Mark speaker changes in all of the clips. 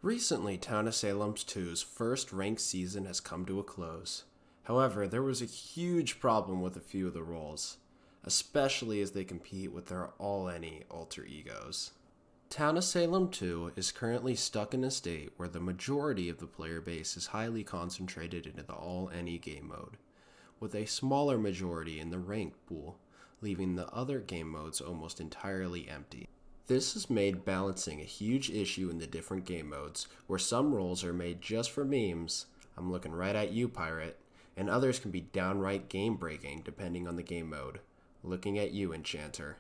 Speaker 1: Recently, Town of Salem 2's first ranked season has come to a close. However, there was a huge problem with a few of the roles, especially as they compete with their all-any alter egos. Town of Salem 2 is currently stuck in a state where the majority of the player base is highly concentrated into the all-any game mode, with a smaller majority in the ranked pool, leaving the other game modes almost entirely empty. This has made balancing a huge issue in the different game modes, where some roles are made just for memes, I'm looking right at you, Pirate, and others can be downright game-breaking depending on the game mode. Looking at you, Enchanter.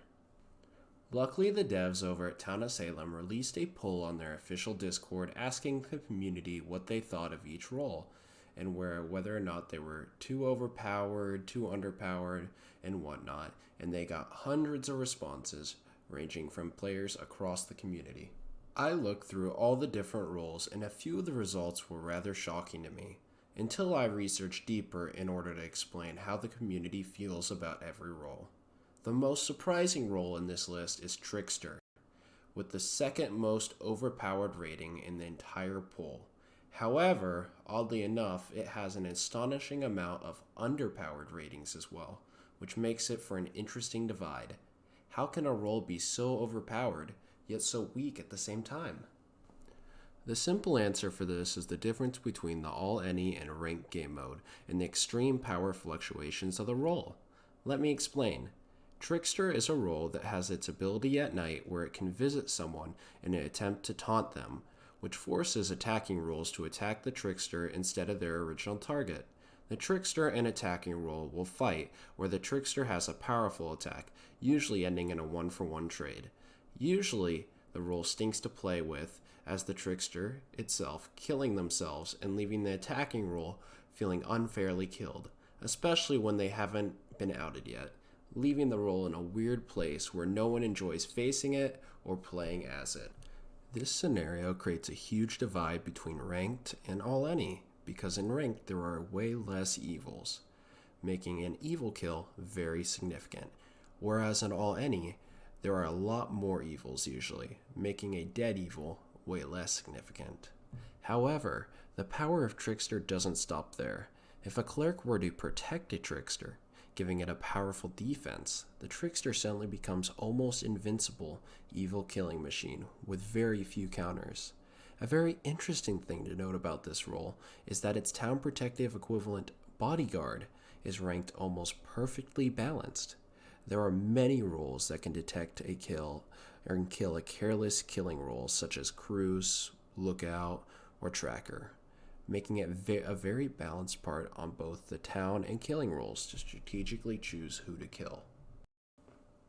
Speaker 1: Luckily, the devs over at Town of Salem released a poll on their official Discord asking the community what they thought of each role, and whether or not they were too overpowered, too underpowered, and whatnot, and they got hundreds of responses, ranging from players across the community. I looked through all the different roles, and a few of the results were rather shocking to me, until I researched deeper in order to explain how the community feels about every role. The most surprising role in this list is Trickster, with the second most overpowered rating in the entire poll. However, oddly enough, it has an astonishing amount of underpowered ratings as well, which makes it for an interesting divide. How can a role be so overpowered, yet so weak at the same time? The simple answer for this is the difference between the all-any and ranked game mode and the extreme power fluctuations of the role. Let me explain. Trickster is a role that has its ability at night where it can visit someone in an attempt to taunt them, which forces attacking roles to attack the Trickster instead of their original target. The Trickster and attacking role will fight where the Trickster has a powerful attack, usually ending in a 1-for-1 trade. Usually, the role stinks to play with, as the Trickster itself killing themselves and leaving the attacking role feeling unfairly killed, especially when they haven't been outed yet, leaving the role in a weird place where no one enjoys facing it or playing as it. This scenario creates a huge divide between ranked and all-any, because in ranked there are way less evils, making an evil kill very significant, whereas in all-any, there are a lot more evils usually, making a dead evil way less significant. However, the power of Trickster doesn't stop there. If a cleric were to protect a Trickster, giving it a powerful defense, the Trickster suddenly becomes almost invincible evil killing machine with very few counters. A very interesting thing to note about this role is that its town protective equivalent, Bodyguard, is ranked almost perfectly balanced. There are many roles that can detect a kill or can kill a careless killing role such as Cruise, Lookout, or Tracker, making it a very balanced part on both the town and killing roles to strategically choose who to kill.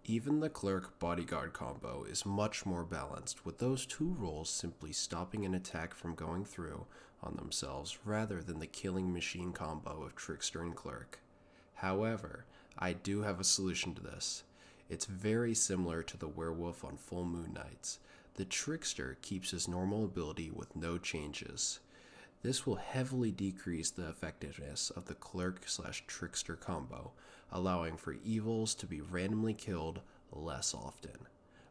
Speaker 1: Even the Clerk Bodyguard combo is much more balanced, with those two roles simply stopping an attack from going through on themselves rather than the killing machine combo of Trickster and Clerk. However, I do have a solution to this. It's very similar to the Werewolf on full moon nights. The Trickster keeps his normal ability with no changes. This will heavily decrease the effectiveness of the Clerk/Trickster combo, allowing for evils to be randomly killed less often.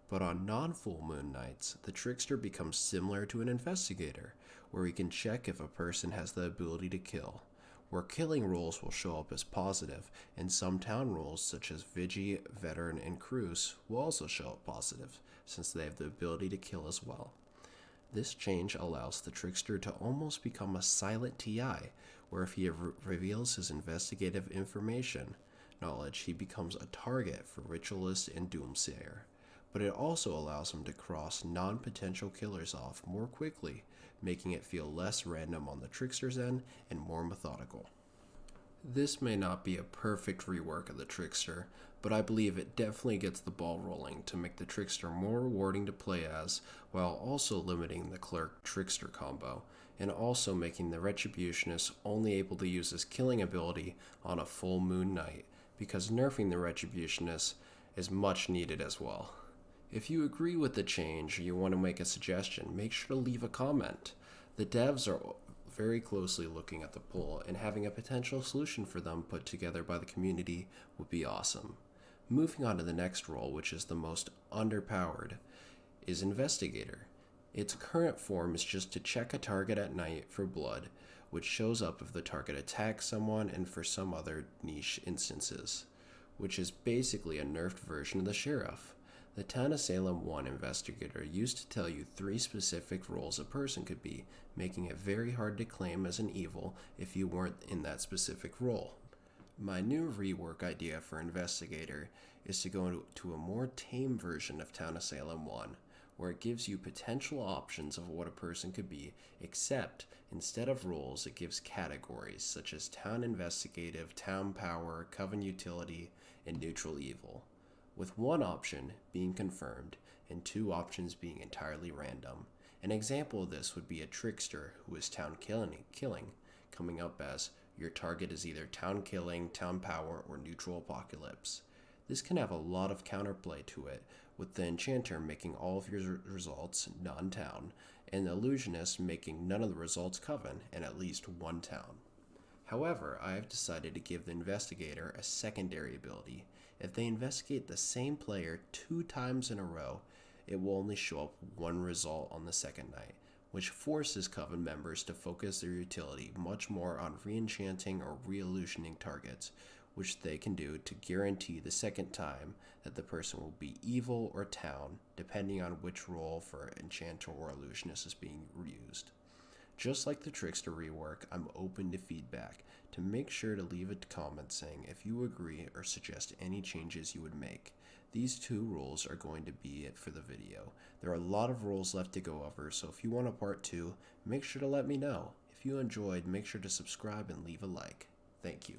Speaker 1: But on non-full moon nights, the Trickster becomes similar to an Investigator, where he can check if a person has the ability to kill, where killing roles will show up as positive, and some town roles such as Vigi, Veteran, and Cruise will also show up positive, since they have the ability to kill as well. This change allows the Trickster to almost become a silent TI, where if he reveals his investigative information knowledge, he becomes a target for Ritualist and Doomsayer. But it also allows him to cross non-potential killers off more quickly, making it feel less random on the Trickster's end and more methodical. This may not be a perfect rework of the Trickster, but I believe it definitely gets the ball rolling to make the Trickster more rewarding to play as, while also limiting the Clerk-Trickster combo, and also making the Retributionist only able to use his killing ability on a full moon night, because nerfing the Retributionist is much needed as well. If you agree with the change or you want to make a suggestion, make sure to leave a comment. The devs are very closely looking at the poll, and having a potential solution for them put together by the community would be awesome. Moving on to the next role, which is the most underpowered, is Investigator. Its current form is just to check a target at night for blood, which shows up if the target attacks someone and for some other niche instances, which is basically a nerfed version of the sheriff. The Town of Salem 1 Investigator used to tell you 3 specific roles a person could be, making it very hard to claim as an evil if you weren't in that specific role. My new rework idea for Investigator is to go to a more tame version of Town of Salem 1, where it gives you potential options of what a person could be, except instead of roles, it gives categories such as Town Investigative, Town Power, Coven Utility, and Neutral Evil, with one option being confirmed and 2 options being entirely random. An example of this would be a Trickster, who is Town Killing, coming up as your target is either Town Killing, Town Power, or Neutral Apocalypse. This can have a lot of counterplay to it, with the Enchanter making all of your results non-town, and the Illusionist making none of the results Coven, and at least 1 town. However, I have decided to give the Investigator a secondary ability. If they investigate the same player 2 times in a row, it will only show up 1 result on the second night, which forces Coven members to focus their utility much more on re-enchanting or re-illusioning targets, which they can do to guarantee the second time that the person will be evil or town, depending on which role for enchanter or illusionist is being used. Just like the Trickster rework, I'm open to feedback, to make sure to leave a comment saying if you agree or suggest any changes you would make. These 2 rules are going to be it for the video. There are a lot of rules left to go over, so if you want a part 2, make sure to let me know. If you enjoyed, make sure to subscribe and leave a like. Thank you.